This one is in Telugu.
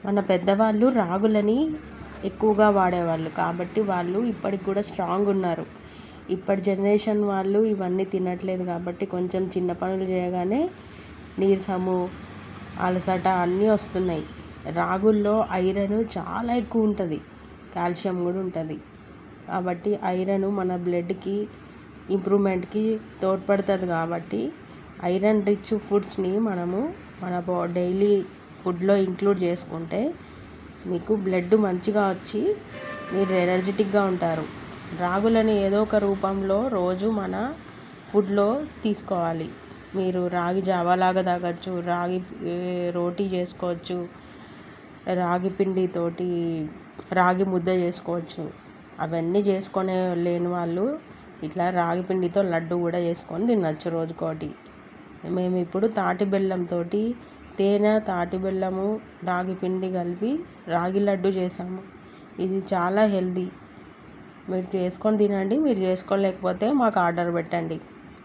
మన పెద్దవాళ్ళు రాగులని ఎక్కువగా వాడేవాళ్ళు కాబట్టి వాళ్ళు ఇప్పటికి కూడా స్ట్రాంగ్ ఉన్నారు. ఇప్పటి జనరేషన్ వాళ్ళు ఇవన్నీ తినట్లేదు కాబట్టి కొంచెం చిన్న పనులు చేయగానే నీరసము, అలసట అన్నీ వస్తున్నాయి. రాగుల్లో ఐరన్ చాలా ఎక్కువ ఉంటుంది, కాల్షియం కూడా ఉంటుంది. కాబట్టి ఐరన్ మన బ్లడ్కి ఇంప్రూవ్మెంట్కి తోడ్పడుతుంది. కాబట్టి ఐరన్ రిచ్ ఫుడ్స్ని మనము మన డైలీ ఫుడ్లో ఇంక్లూడ్ చేసుకుంటే మీకు బ్లడ్ మంచిగా వచ్చి మీరు ఎనర్జెటిక్గా ఉంటారు. రాగులని ఏదో ఒక రూపంలో రోజు మన ఫుడ్లో తీసుకోవాలి. మీరు రాగి జావాలాగా తాగొచ్చు, రాగి రోటీ చేసుకోవచ్చు, రాగి పిండితోటి రాగి ముద్ద చేసుకోవచ్చు. అవన్నీ చేసుకునే లేని వాళ్ళు ఇట్లా రాగి పిండితో లడ్డు కూడా చేసుకొని తినచ్చు రోజుకోటి. మేము ఇప్పుడు తాటి బెల్లంతో తేనె, తాటి బెల్లము, రాగి పిండి కలిపి రాగి లడ్డు చేసాము. ఇది చాలా హెల్దీ. మీరు చేసుకొని తినండి. మీరు చేసుకోలేకపోతే మాకు ఆర్డర్ పెట్టండి.